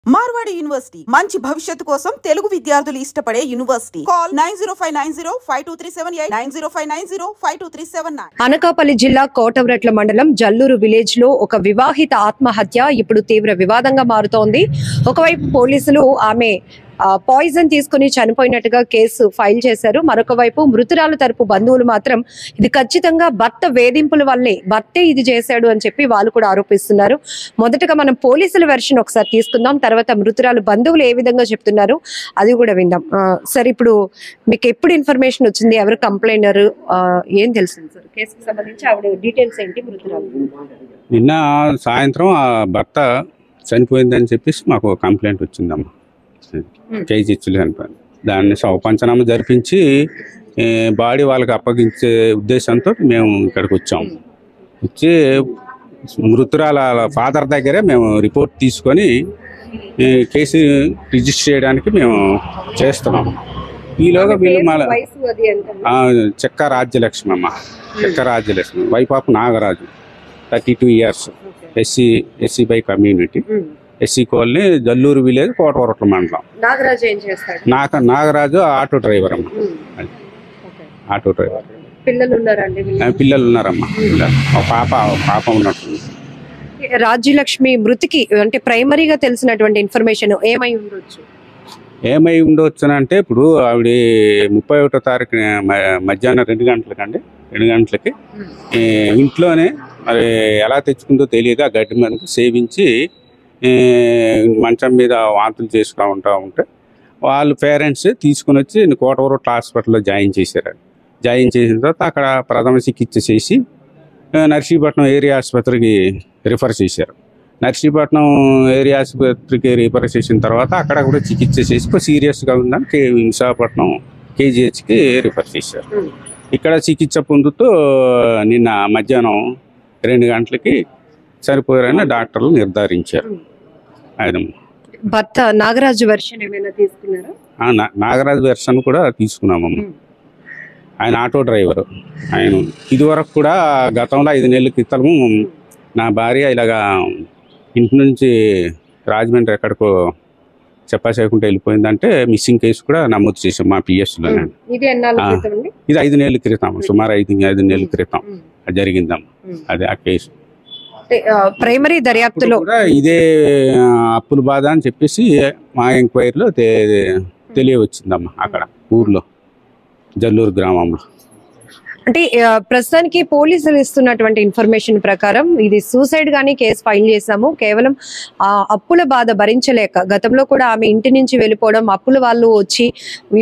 Marwadi university మంచి భవిష్యత్తు కోసం తెలుగు విద్యార్థులు ఇష్టపడే యూనివర్సిటీ. కాల్ 9059052378 9059052379. అనకాపల్లి జిల్లా కోటవరట్ల మండలం జల్లూరు విలేజ్ లో ఒక వివాహిత ఆత్మహత్య ఇప్పుడు తీవ్ర వివాదంగా మారుతోంది. ఒకవైపు పోలీసులు ఆమె పాయిజన్ తీసుకుని చనిపోయినట్టుగా కేసు ఫైల్ చేశారు. మరొక వైపు మృతురాలు తరపు బంధువులు మాత్రం ఇది ఖచ్చితంగా భర్త వేధింపుల వల్లే, భర్తే ఇది చేశాడు అని చెప్పి వాళ్ళు కూడా ఆరోపిస్తున్నారు. మొదటగా మనం పోలీసుల వెర్షన్ ఒకసారి తీసుకుందాం, తర్వాత మృతురాలు బంధువులు ఏ విధంగా చెప్తున్నారు అది కూడా విందాం. సార్, ఇప్పుడు మీకు ఎప్పుడు ఇన్ఫర్మేషన్ వచ్చింది? ఎవరు కంప్లైనర్? ఏం తెలిసింది సార్ కేసుకు సంబంధించి? ఆవిడ డీటెయిల్స్ ఏంటి? మృతురాలు నిన్న సాయంత్రం ఆ భర్త చనిపోయిందని చెప్పేసి మాకు కంప్లైంట్ వచ్చిందమ్మా. కేజీ ఇచ్చులు చనిపోయింది. దాన్ని పంచనామా జరిపించి బాడీ వాళ్ళకి అప్పగించే ఉద్దేశంతో మేము ఇక్కడికి వచ్చాము. వచ్చి మృతురాల ఫాదర్ దగ్గరే మేము రిపోర్ట్ తీసుకొని కేసు రిజిస్టర్ చేయడానికి మేము చేస్తున్నాము. ఈలోగా వీళ్ళు మళ్ళీ చెక్క రాజ్యలక్ష్మి అమ్మ, Chekka Rajyalakshmi, wife of Nagaraju, 32 years, SC by community, SC colony, Jalluru village, Kotavaratla మండలం. నాగరాజు ఏం చేస్తాడు? నాగరాజు ఆటో డ్రైవర్ అమ్మ, ఆటో డ్రైవర్. పిల్లలు ఉన్నారండి? పిల్లలు ఉన్నారమ్మా, ఒక పాప ఉన్నట్టుంది. రాజ్యలక్ష్మి మృతికి అంటే ప్రైమరీగా తెలిసినటువంటి ఇన్ఫర్మేషన్ ఏమై ఉండొచ్చు? ఏమై ఉండొచ్చు అంటే ఇప్పుడు ఆవిడ 31వ తారీఖు మధ్యాహ్నం 2 గంటలకి ఇంట్లోనే మరి ఎలా తెచ్చుకుందో తెలియదు, ఆ గడ్డి మందు సేవించి మంచం మీద వాంతులు చేసుకుంటూ ఉంటే వాళ్ళు పేరెంట్స్ తీసుకుని వచ్చి కోటవరట్ల హాస్పిటల్లో జాయిన్ చేశారు. జాయిన్ చేసిన తర్వాత అక్కడ ప్రథమ చికిత్స చేసి నర్సీపట్నం ఏరియా ఆసుపత్రికి రిఫర్ చేశారు. నర్సీపట్నం ఏరియా ఆసుపత్రికి రిఫర్ చేసిన తర్వాత అక్కడ కూడా చికిత్స చేసి సీరియస్గా ఉందని విశాఖపట్నం కేజీహెచ్కి రిఫర్ చేశారు. ఇక్కడ చికిత్స పొందుతూ నిన్న మధ్యాహ్నం 2 గంటలకి చనిపోయారని డాక్టర్లు నిర్ధారించారు. భర్త నాగరాజు వెర్షన్ ఏమైనా తీసుకున్నారా? నాగరాజు వెర్షన్ కూడా తీసుకున్నామమ్మ. ఆయన ఆటో డ్రైవర్. ఆయన ఇదివరకు కూడా గతంలో 5 నెలల క్రితము నా భార్య ఇలాగా ఇంటి నుంచి రాజమండ్రి ఎక్కడికో చెప్పకుండా వెళ్ళిపోయిందంటే మిస్సింగ్ కేసు కూడా నమోదు చేసాం మా పిఎస్లో. ఇది 5 నెలల క్రితం, సుమారు 5 నెలల క్రితం జరిగిందమ్మ అది ఆ కేసు. ప్రైమరీ దర్యాప్తులో ఇదే అప్పుల బాధ అని చెప్పేసి మా ఎంక్వైరీలో తెలియవచ్చిందమ్మా అక్కడ ఊర్లో, జల్లూరు గ్రామంలో. అంటే ప్రస్తుతానికి పోలీసులు ఇస్తున్నటువంటి ఇన్ఫర్మేషన్ ప్రకారం ఇది సూసైడ్ గానీ కేసు ఫైల్ చేశాము. కేవలం ఆ అప్పుల బాధ భరించలేక గతంలో కూడా ఆమె ఇంటి నుంచి వెళ్ళిపోవడం, అప్పుల వాళ్ళు వచ్చి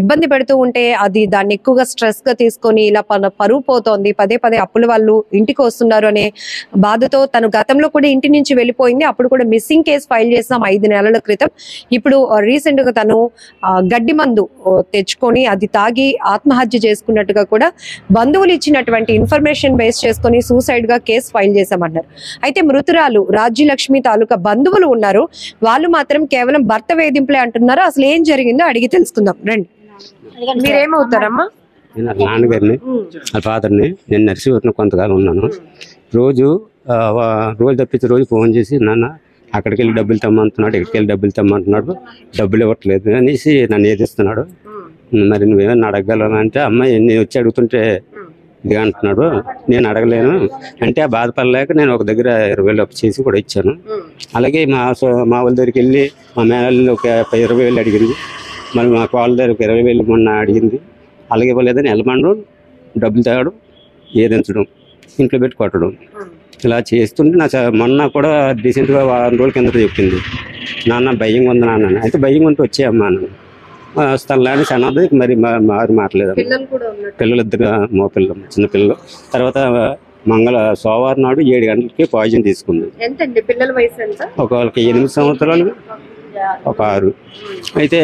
ఇబ్బంది పెడుతూ ఉంటే అది దాన్ని ఎక్కువగా స్ట్రెస్ గా తీసుకొని ఇలా పరువు పోతోంది, పదే అప్పుల వాళ్ళు ఇంటికి వస్తున్నారు అనే బాధతో తను గతంలో కూడా ఇంటి నుంచి వెళ్ళిపోయింది. అప్పుడు కూడా మిస్సింగ్ కేసు ఫైల్ చేసాం 5 నెలల క్రితం. ఇప్పుడు రీసెంట్ గా తను గడ్డి మందు తెచ్చుకొని అది తాగి ఆత్మహత్య చేసుకున్నట్టుగా కూడా బంధువులు ఇచ్చినటువంటి ఇన్ఫర్మేషన్ బేస్ చేసుకుని సూసైడ్ గా కేసు ఫైల్ చేశామన్నారు. అయితే మృతురాలు రాజ్యలక్ష్మి తాలూకా బంధువులు ఉన్నారు, వాళ్ళు మాత్రం కేవలం భర్త వేధింపులే అంటున్నారు. అసలు ఏం జరిగిందో అడిగి తెలుసుకుందాం రండి. మీరేమవుతారమ్మా? నాన్నగారిని, వాళ్ళ ఫాదర్ని. నేను నర్సీపట్నం కొంతకాలం ఉన్నాను. రోజు తప్పించి రోజు ఫోన్ చేసి నాన్న అక్కడికి వెళ్ళి డబ్బులు తెమ్మంటున్నాడు, ఇక్కడికి వెళ్ళి డబ్బులు తెమ్మంటున్నాడు, డబ్బులు ఇవ్వట్లేదు అనేసి నన్ను ఏదిస్తున్నాడు. మరి నువ్వేమన్నా అడగగలను అంటే అమ్మాయి నేను వచ్చి అడుగుతుంటే ఇదిగా అంటున్నాడు. నేను అడగలేను అంటే ఆ బాధపడలేక నేను ఒక దగ్గర 20,000 అప్పు చేసి కూడా ఇచ్చాను. అలాగే మా వాళ్ళ దగ్గరికి వెళ్ళి మా మేనల్ని ఒక 20,000 అడిగింది. మళ్ళీ మా వాళ్ళ దగ్గర ఒక 20,000 మొన్న అడిగింది. అలాగే ఇవ్వలేదని వెళ్ళమండు, డబ్బులు తేవడం, ఏదించడం, ఇంట్లో పెట్టి కొట్టడం, ఇలా చేస్తుంటే నా మొన్న కూడా రీసెంట్గా 1 రోజుల కిందట చెప్పింది, నాన్న భయంగా ఉంది నాన్న. అయితే భయంగా ఉంటే వచ్చేయమ్మా అన్న వస్తానులే అన్నది. మరి మారు మాట్లేదు. పిల్లలు 2 మోపిల్లలు, చిన్నపిల్లలు. తర్వాత సోమవారం నాడు 7 గంటలకి పాయిజన్ తీసుకుంది. ఒకళ్ళకి 8 సంవత్సరాలు, ఒక 6. అయితే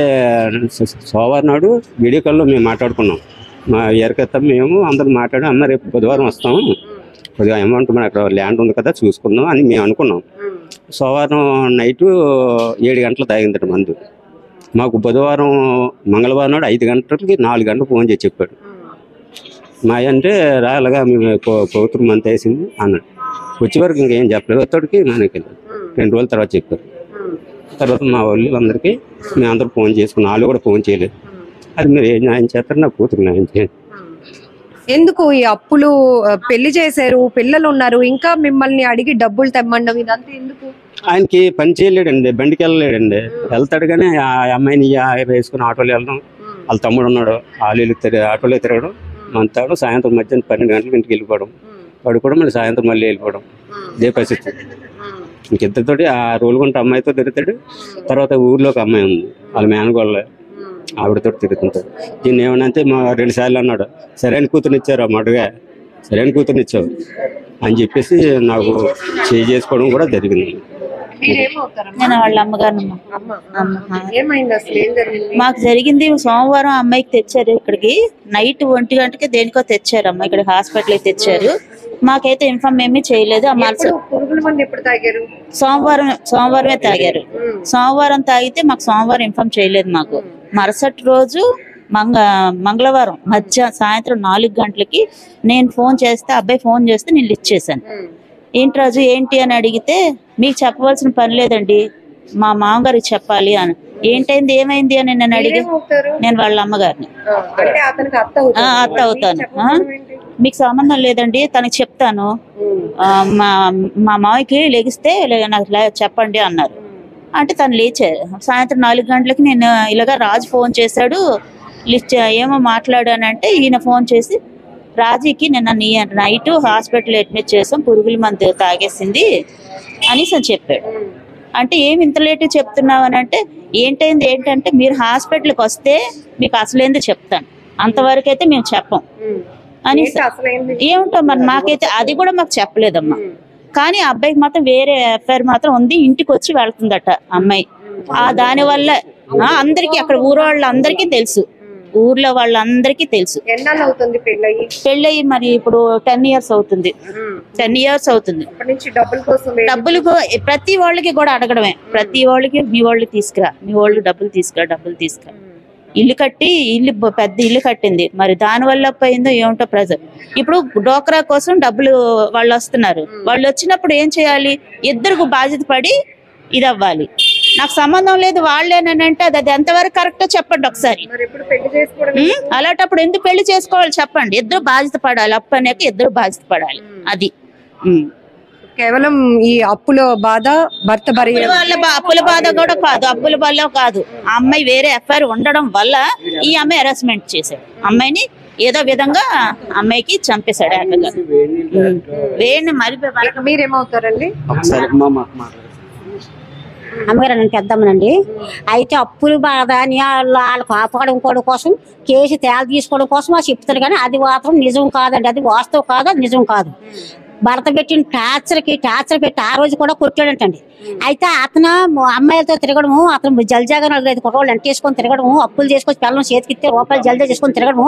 సోమవారం నాడు వీడియో కాల్లో మేము మాట్లాడుకున్నాం. మా ఎరకత్త మేము అందరం మాట్లాడి అమ్మ రేపు బుధవారం వస్తాము, కొద్దిగా అమౌంట్ మన అక్కడ ల్యాండ్ ఉంది కదా చూసుకుందాం అని మేము అనుకున్నాం. సోమవారం నైటు 7 గంటలు తాగిందట మందు. మాకు బుధవారం మంగళవారం నాడు 5 గంటలకి 4 గంటలు ఫోన్ చేసి చెప్పాడు. మా అంటే రాలగా మేము కూతురు మంత్ వేసింది అన్నాడు. వచ్చే వరకు ఇంకేం చెప్పలేదు. ఒత్తడికి మనకి 2 రోజుల తర్వాత చెప్పారు. తర్వాత మా వాళ్ళు అందరికీ మేమందరూ ఫోన్ చేసుకున్నాం. వాళ్ళు కూడా ఫోన్ చేయలేదు. అది మీరు ఏం న్యాయం చేస్తారు, నా కూతురు న్యాయం చేయండి. ఎందుకు ఈ అప్పులు? పెళ్లి చేశారు, పిల్లలు ఉన్నారు, ఇంకా మిమ్మల్ని అడిగి డబ్బులు తెమ్మండం ఇదంతా ఎందుకు? ఆయనకి పని చేయలేడండి, బండికి వెళ్ళలేడండి. వెళ్తాడు కానీ ఆ అమ్మాయిని వేసుకుని ఆటోలో వెళ్ళడం, వాళ్ళ తమ్ముడు ఉన్నాడు, ఆటోలో తిరగడం, మంతాడు. సాయంత్రం మధ్యాహ్నం 12 గంటలకు ఇంటికి వెళ్ళిపోవడం, వాడు కూడా మళ్ళీ సాయంత్రం మళ్ళీ వెళ్ళిపోవడం. ఇదే పరిస్థితి. ఇంకిద్దరితోటి ఆ రోలుగుంట అమ్మాయితో తిరుగుతాడు. తర్వాత ఊర్లో ఒక అమ్మాయి ఉంది, వాళ్ళ మేనగోళ్ళ, ఆవిడతో తిరుగుతుంటాడు. దీన్ని ఏమనంటే మా 2 సార్లు అన్నాడు, సరైన కూతురునిచ్చారు అమ్మడుగా, సరైన కూతురునిచ్చావు అని చెప్పేసి నాకు చేసుకోవడం కూడా జరిగింది. నేను వాళ్ళ అమ్మగారు. మాకు జరిగింది సోమవారం అమ్మాయికి తెచ్చారు ఇక్కడికి, నైట్ 1 గంటకి దేనికో తెచ్చారు అమ్మాయి, ఇక్కడ హాస్పిటల్ తెచ్చారు. మాకైతే ఇన్ఫార్మ్ ఏమీ చేయలేదు. సోమవారమే తాగారు. సోమవారం తాగితే మాకు సోమవారం ఇన్ఫార్మ్ చేయలేదు. మాకు మరుసటి రోజు మంగళవారం సాయంత్రం 4 గంటలకి నేను ఫోన్ చేస్తే, అబ్బాయి ఫోన్ చేస్తే నేను లిఫ్ట్ చేశాను. ఏంటి రాజు ఏంటి అని అడిగితే, మీకు చెప్పవలసిన పని లేదండి, మా మామగారికి చెప్పాలి అని. ఏంటైంది, ఏమైంది అని నేను అడిగి, నేను వాళ్ళ అమ్మగారిని అత్త అవుతాను. మీకు సంబంధం లేదండి, తనకి చెప్తాను, మా మామయ్యకి లెగిస్తే నాకు చెప్పండి అన్నారు. అంటే తను లేచారు. సాయంత్రం 4 గంటలకి నేను ఇలాగా రాజు ఫోన్ చేశాడు, లిస్ట్ ఏమో మాట్లాడానంటే ఈయన ఫోన్ చేసి, రాజీకి నిన్న నైట్ హాస్పిటల్ అడ్మిట్ చేసాం, పురుగుల మందు తాగేసింది అనేసి అని చెప్పాడు. అంటే ఏమి ఇంత లేటు చెప్తున్నావు అని అంటే, ఏంటైంది ఏంటంటే, మీరు హాస్పిటల్కి వస్తే మీకు అసలేంది చెప్తాను, అంతవరకు అయితే మేము చెప్పం అని. ఏముంటా మరి, మాకైతే అది కూడా మాకు చెప్పలేదమ్మా. కానీ అబ్బాయికి మాత్రం వేరే ఎఫ్ఐఆర్ మాత్రం ఉంది, ఇంటికి వచ్చి వెళ్తుందట అమ్మాయి. దానివల్ల అందరికి, అక్కడ ఊరు వాళ్ళందరికీ తెలుసు, ఊర్లో వాళ్ళందరికీ తెలుసు. పెళ్ళయి మరి ఇప్పుడు 10 years అవుతుంది. 10 years అవుతుంది. డబ్బులు ప్రతి వాళ్ళకి కూడా అడగడమే, ప్రతి వాళ్ళకి మీ వాళ్ళు తీసుకురా, మీ వాళ్ళు డబ్బులు తీసుకురా. ఇల్లు కట్టి, పెద్ద ఇల్లు కట్టింది, మరి దాని వల్ల పోయిందో ఏమిటో ప్రెజర్. ఇప్పుడు డోక్రా కోసం డబ్బులు వాళ్ళు వస్తున్నారు, వాళ్ళు వచ్చినప్పుడు ఏం చేయాలి, ఇద్దరికి బాధ్యత పడి ఇది అవ్వాలి. నాకు సంబంధం లేదు వాళ్ళేనంటే అది ఎంతవరకు కరెక్టో చెప్పండి ఒకసారి. అలాంటప్పుడు ఎందుకు పెళ్లి చేసుకోవాలి చెప్పండి. ఇద్దరు బాధ్యత పడాలి, అప్పు అనేక ఇద్దరు బాధ్యత పడాలి. అది కేవలం ఈ అప్పుల బాధ, భర్త అప్పుల బాధ కూడా కాదు, అప్పుల వల్ల కాదు. ఆ అమ్మాయి వేరే ఎఫ్ఐఆర్ ఉండడం వల్ల ఈ అమ్మాయి హెరాస్మెంట్ చేశాడు. అమ్మాయిని ఏదో విధంగా అమ్మాయికి చంపేశాడు. మీరేమవుతారండి? అమ్మగారు నేను పెద్దమ్మనండి. అయితే అప్పులు బాధ అని వాళ్ళు కాపాడుకోవడం కోసం, కేసు తేలు తీసుకోవడం కోసం చెప్తారు. కానీ అది మాత్రం నిజం కాదండి, అది వాస్తవం కాదు, అది నిజం కాదు. భర్త పెట్టిన టార్చర్ పెట్టి ఆ రోజు కూడా కొట్టాడంటండి. అయితే అతను అమ్మాయిలతో తిరగడము, అతను జల్జాగా 4-5 కుర్రోళ్ళు ఎంటేసుకొని తిరగడము, అప్పులు చేసుకొని పిల్లలు చేతికిస్తే రూపాయలు జల్జా చేసుకొని తిరగడము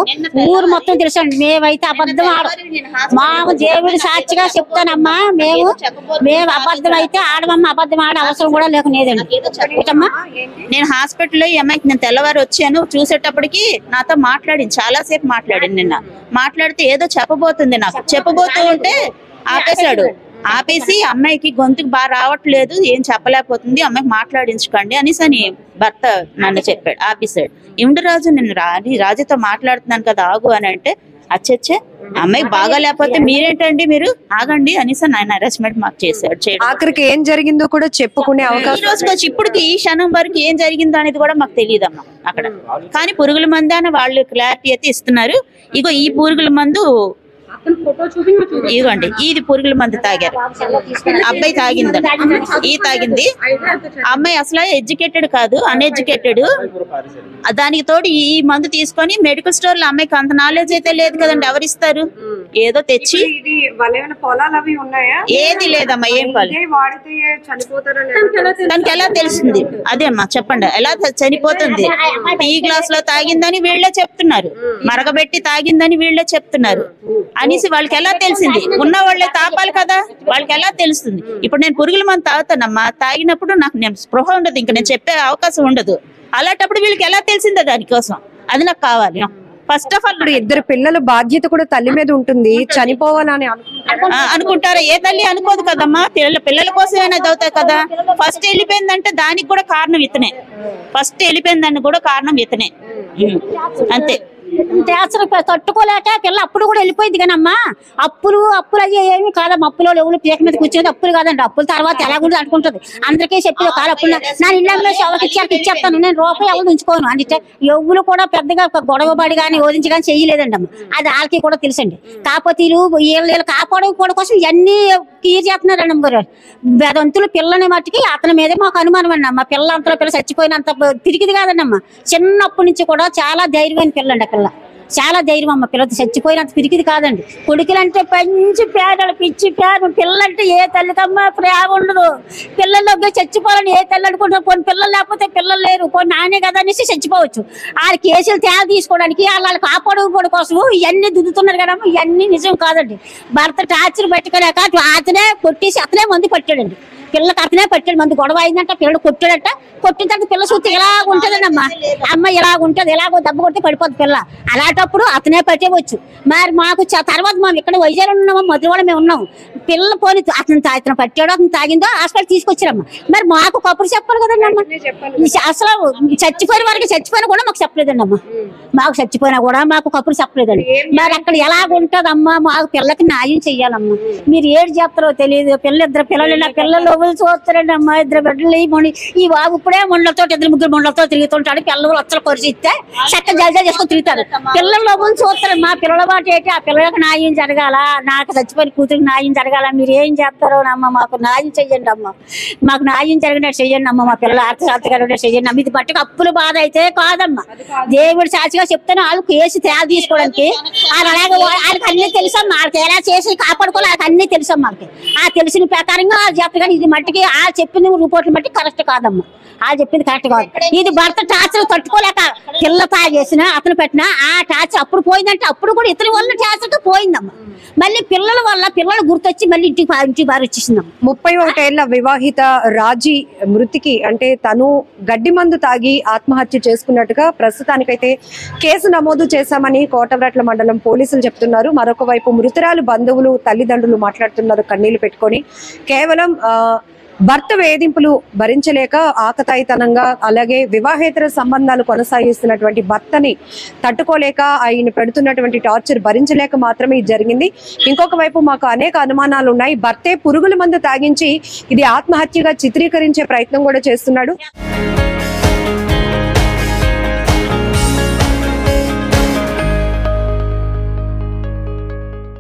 ఊరు మొత్తం తెలుసండి. మేమైతే అబద్ధం మా దేవుడి సాక్షిగా చెప్తానమ్మా, మేము అబద్ధం అయితే ఆడమమ్మ, అబద్ధం ఆడే అవసరం కూడా లేకనేదండి. నేను హాస్పిటల్లో ఈ అమ్మాయికి నేను తెల్లవారు వచ్చాను, చూసేటప్పటికి నాతో మాట్లాడింది, చాలాసేపు మాట్లాడింది. నిన్న మాట్లాడితే ఏదో చెప్పబోతుంది, నాకు చెప్పబోతూ ఉంటే ఆపేశాడు. ఆపేసి అమ్మాయికి గొంతుకు బాగా రావట్లేదు, ఏం చెప్పలేకపోతుంది, అమ్మాయికి మాట్లాడించుకోండి అనేసి అని భర్త నన్ను చెప్పాడు, ఆపేశాడు. ఏమిటి రాజు, నేను రాజుతో మాట్లాడుతున్నాను కదా ఆగు అని అంటే, అచ్చచ్చే అమ్మాయికి బాగా లేకపోతే మీరేంటండి, మీరు ఆగండి అనేసి ఆయన హెరాస్మెంట్ మాకు చేశాడు. ఆఖరికి ఏం జరిగిందో కూడా చెప్పుకునే అవకాశం. ఈ రోజుకి వచ్చి ఇప్పటికి ఈ క్షణం వరకు ఏం జరిగిందో అనేది కూడా మాకు తెలియదమ్మా అక్కడ. కానీ పురుగుల మందు అని వాళ్ళు క్లారిటీ అయితే ఇస్తున్నారు. ఇగో ఈ పురుగుల మందు ఇదిగోండి, ఇది పురుగుల మందు తాగారు, అబ్బాయి తాగిందండి, ఈ తాగింది. అమ్మాయి అసలు ఎడ్యుకేటెడ్ కాదు, అన్ఎడ్యుకేటెడ్. దానికి తోడు ఈ మందు తీసుకొని మెడికల్ స్టోర్ లో అమ్మాయికి అంత నాలెడ్జ్ అయితే లేదు కదండి, ఎవరిస్తారు, ఏదో తెచ్చి. ఏది లేదమ్మా, ఏం దానికి ఎలా తెలుస్తుంది? అదే అమ్మా చెప్పండి, ఎలా చనిపోతుంది? టీ గ్లాస్ లో తాగిందని వీళ్ళే చెప్తున్నారు, మరగబెట్టి తాగిందని వీళ్ళే చెప్తున్నారు అనేసి వాళ్ళకి ఎలా తెలిసింది? ఉన్న వాళ్ళే తాపాలి కదా, వాళ్ళకి ఎలా తెలుస్తుంది? ఇప్పుడు నేను పురుగుల మందు తాగుతానమ్మా, తాగినప్పుడు నాకు నేను స్పృహ ఉండదు, ఇంకా నేను చెప్పే అవకాశం ఉండదు. అలాంటప్పుడు వీళ్ళకి ఎలా తెలిసిందో దానికోసం, అది నాకు కావాలి. ఫస్ట్ ఆఫ్ ఆల్ 2 పిల్లల బాధ్యత కూడా తల్లి మీద ఉంటుంది, చనిపోవాలని అనుకుంటున్నారు. అనుకుంటారా? ఏ తల్లి అనుకోదు కదమ్మా. పిల్లల కోసమైనా చదువుతాయి కదా. ఫస్ట్ వెళ్ళిపోయిందంటే దానికి కూడా కారణం ఇతనే. ఫస్ట్ వెళ్ళిపోయిందని కూడా కారణం ఇతనే. అంతే. తట్టుకోలేక పిల్ల అప్పుడు కూడా వెళ్ళిపోయింది కానమ్మా. అప్పులు అయ్యే ఏమి కాదమ్మా. అప్పులో ఎవరు పీక మీద కూర్చొని అప్పులు కాదండి. అప్పుల తర్వాత ఎలా కూడా అనుకుంటుంది. అందరికీ చెప్పేది కాదు అప్పులు నా ఇళ్ళలో ఎవరికి ఇచ్చేస్తాను, నేను రూపాయి ఎవరు ఉంచుకోను అంటే ఎవరు కూడా పెద్దగా గొడవబడి కానీ ఓదించి కానీ చెయ్యలేదండి అమ్మ. అది వాళ్ళకి కూడా తెలుసండి. కాకపోతే వీళ్ళు కాపాడుకోవడం కోసం ఇవన్నీ క్లియర్ చేస్తున్నారండి అమ్మగారు. బెదంతులు పిల్లని మట్టికి అతని మీదే మాకు అనుమానం అండి అమ్మ. పిల్ల అంతలో పిల్ల చచ్చిపోయినంత తిరిగిది కాదండి అమ్మ. చిన్నప్పటి నుంచి కూడా చాలా ధైర్యమైన పిల్లండి. పిల్ల చాలా ధైర్యం అమ్మ. పిల్లతో చచ్చిపోయినంత పిరికిది కాదండి. కొడుకులంటే పంచి పేదలు పిచ్చి పేరు. పిల్లంటే ఏ తల్లికమ్మ ప్రేమ ఉండదు. పిల్లల్లోకి చచ్చిపోవాలని ఏ తల్లి అనుకుంటారు. కొన్ని పిల్లలు లేకపోతే పిల్లలు లేరు, కొన్ని నానే కదా అనేసి చచ్చిపోవచ్చు. వాళ్ళ కేసులు తేడా తీసుకోవడానికి వాళ్ళు కాపాడుకోవడం కోసం ఇవన్నీ దుద్దుతున్నారు కదమ్మా. ఇవన్నీ నిజం కాదండి. భర్త టార్చర్ పెట్టుకోలేక అతనే కొట్టేసి అతనే మందు పట్టాడండి. పిల్లకి అతనే పట్టాడు మందు. గొడవ అయిందంట, పిల్లడు కొట్టాడట. కొట్టిన తర్వాత పిల్ల చూస్తే ఇలాగ ఉంటదండి అమ్మ. అమ్మ ఇలాగ ఉంటది, ఎలాగో దెబ్బ కొడితే పడిపోద్ది పిల్ల. అలాంటప్పుడు అతనే పట్టేవచ్చు. మరి మాకు తర్వాత మేము ఇక్కడ వైజాగ్ ఉన్నాము, మధురవాడ మేము ఉన్నాము. పిల్ల పోని అతను పట్టాడు, అతను తాగిందో హాస్పిటల్ తీసుకొచ్చారమ్మ. మరి మాకు కబురు చెప్పాలి కదండి అమ్మ. అసలు చచ్చిపోయిన వారికి చచ్చిపోయినా కూడా మాకు చెప్పలేదండి అమ్మ. మాకు చచ్చిపోయినా కూడా మాకు కబురు చెప్పలేదండి. మరి అక్కడ ఎలాగ ఉంటదమ్మా. మాకు పిల్లకి న్యాయం చెయ్యాలమ్మా. మీరు ఏడు చెప్తారో తెలియదు. ఇద్దరు పిల్లలు పిల్లలు చూస్తారండి అమ్మ. ఇద్దరు బిడ్డలు ఈ బాబు ఇప్పుడే ముండలతో 2-3 ముండలతో తిరుగుతుంటాడు. పిల్లలు లచ్చలు పరిచిస్తే చక్క జల్జా చేసుకొని తిరుగుతారు. పిల్లలు చూస్తారు. మా పిల్లల మాట ఏంటి? ఆ పిల్లలకు న్యాయం జరగాల, నాకు చచ్చిపోయిన కూతురికి న్యాయం జరగాల. మీరు ఏం చేస్తారో అమ్మ. మాకు న్యాయం చెయ్యండి అమ్మ. మాకు న్యాయం జరిగినట్టు చెయ్యండి అమ్మ. మా పిల్లలు ఆర్థిక చెయ్యండి అమ్మ. ఇది బట్టి అప్పులు బాధ అయితే కాదమ్మా. దేవుడు సాక్షిగా చెప్తాను. వాళ్ళు కేసు తేడా తీసుకోవడానికి అలాగే వాళ్ళకి అన్ని తెలుసమ్మా. వాళ్ళకి ఎలా చేసి కాపాడుకోవాలి వాళ్ళకి అన్ని తెలుసమ్మా. వాళ్ళకి ఆ తెలిసిన ప్రకారంగా వాళ్ళు చెప్తారు. కానీ ఇది మట్టికి ఆ చెప్పిన రిపోర్ట్లు బట్టి కరెక్ట్ కాదమ్మా. ఆ చెప్పింది కరెక్ట్ కాదు. ఇది భర్త టార్చర్ తట్టుకోలేక పిల్ల తాగేసిన అతను పెట్టిన ఆ టార్చర్ అప్పుడు పోయిందంటే అప్పుడు కూడా ఇతని వల్ల టార్చర్తో పోయిందమ్మా. మళ్ళీ పిల్లల వల్ల పిల్లలు గుర్తొచ్చి మళ్ళీ ఇంటికి బారి వచ్చేసిందమ్మా. 31 ఏళ్ల వివాహిత రాజీ మృతికి అంటే తను గడ్డి మందు తాగి ఆత్మహత్య చేసుకున్నట్టుగా ప్రస్తుతానికైతే కేసు నమోదు చేశామని కోటవరట్ల మండలం పోలీసులు చెప్తున్నారు. మరొక వైపు మృతురాలు బంధువులు తల్లిదండ్రులు మాట్లాడుతున్నారు కన్నీళ్లు పెట్టుకొని. కేవలం భర్త వేధింపులు భరించలేక ఆకతాయితనంగా అలాగే వివాహేతర సంబంధాలు కొనసాగిస్తున్నటువంటి భర్తని తట్టుకోలేక ఆయన పెడుతున్నటువంటి టార్చర్ భరించలేక మాత్రమే ఇది జరిగింది. ఇంకొక వైపు మాకు అనేక అనుమానాలు ఉన్నాయి. భర్తే పురుగుల మందు తాగించి ఇది ఆత్మహత్యగా చిత్రీకరించే ప్రయత్నం కూడా చేస్తున్నాడు.